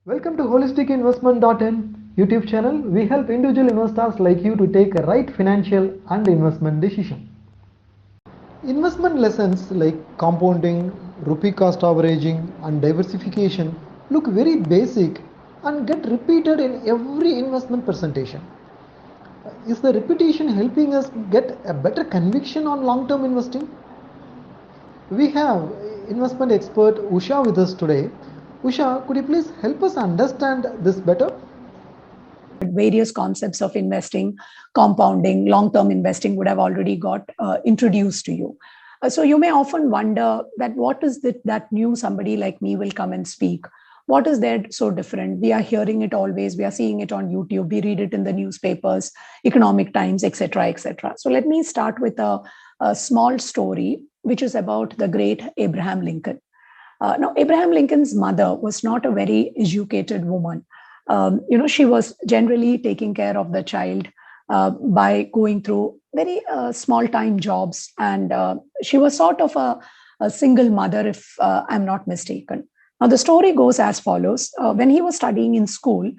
Welcome to holisticinvestment.in YouTube channel. We help individual investors like you to take a right financial and investment decision. Investment lessons like compounding, rupee cost averaging and diversification look very basic and get repeated in every investment presentation. Is the repetition helping us get a better conviction on long-term investing? We have investment expert Usha with us today. Usha, could you please help us understand this better? Various concepts of investing, compounding, long-term investing would have already got introduced to you. So you may often wonder that what is that new somebody like me will come and speak? What is there so different? We are hearing it always. We are seeing it on YouTube. We read it in the newspapers, Economic Times, etc., etc. So let me start with a small story, which is about the great Abraham Lincoln. Now, Abraham Lincoln's mother was not a very educated woman. She was generally taking care of the child by going through very small time jobs. And she was sort of a single mother, if I'm not mistaken. Now, the story goes as follows. When he was studying in school,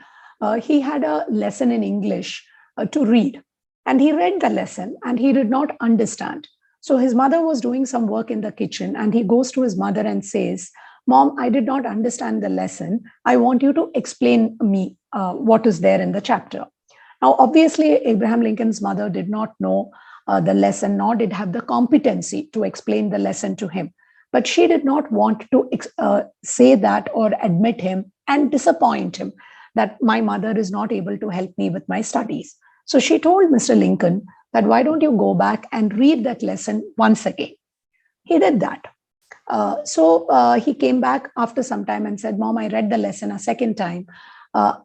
he had a lesson in English to read. And he read the lesson and he did not understand. So his mother was doing some work in the kitchen and he goes to his mother and says, "Mom, I did not understand the lesson. I want you to explain me what is there in the chapter." Now, obviously, Abraham Lincoln's mother did not know the lesson, nor did have the competency to explain the lesson to him. But she did not want to say that or admit him and disappoint him that my mother is not able to help me with my studies. So she told Mr. Lincoln that why don't you go back and read that lesson once again? He did that. So he came back after some time and said, "Mom, I read the lesson a second time. Uh,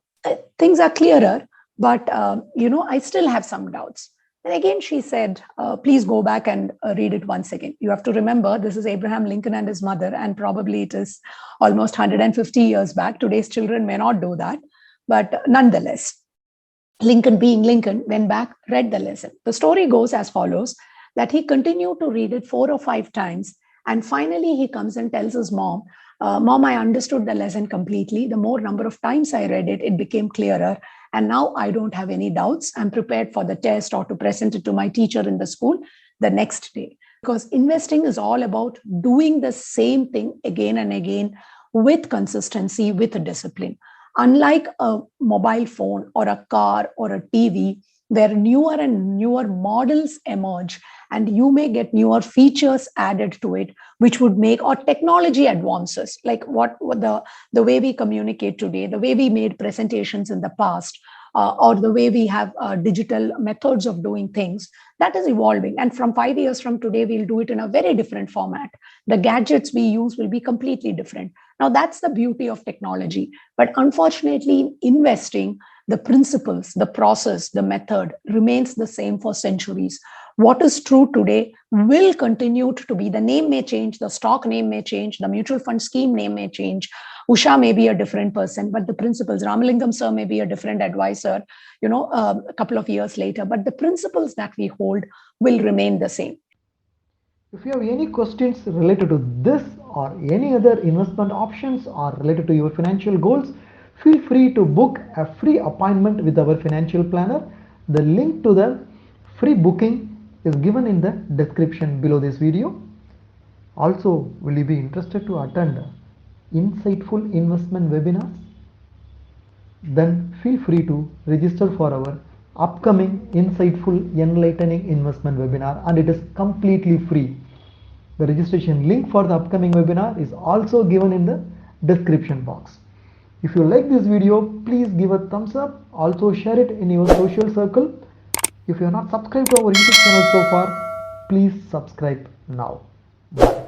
Things are clearer, but I still have some doubts." And again, she said, "Please go back and read it once again." You have to remember, this is Abraham Lincoln and his mother, and probably it is almost 150 years back. Today's children may not do that, but nonetheless, Lincoln, being Lincoln, went back, read the lesson. The story goes as follows, that he continued to read it 4 or 5 times. And finally, he comes and tells his mom, "Mom, I understood the lesson completely. The more number of times I read it, it became clearer. And now I don't have any doubts. I'm prepared for the test or to present it to my teacher in the school the next day." Because investing is all about doing the same thing again and again with consistency, with discipline. Unlike a mobile phone or a car or a TV, where newer and newer models emerge and you may get newer features added to it, which would make, or technology advances, like what the way we communicate today, the way we made presentations in the past, or the way we have digital methods of doing things, that is evolving. And from 5 years from today, we'll do it in a very different format. The gadgets we use will be completely different. Now, that's the beauty of technology. But unfortunately, in investing, the principles, the process, the method remains the same for centuries. What is true today will continue to be. The name may change, the stock name may change, the mutual fund scheme name may change. Usha may be a different person, but the principles, Ramalingam sir may be a different advisor, a couple of years later, but the principles that we hold will remain the same. If you have any questions related to this or any other investment options or related to your financial goals, feel free to book a free appointment with our financial planner. The link to the free booking is given in the description below this video. Also, will you be interested to attend insightful investment webinars? Then feel free to register for our upcoming insightful enlightening investment webinar, and it is completely free. The registration link for the upcoming webinar is also given in the description box. If you like this video, please give a thumbs up. Also share it in your social circle. If you are not subscribed to our YouTube channel so far, please subscribe now. Bye.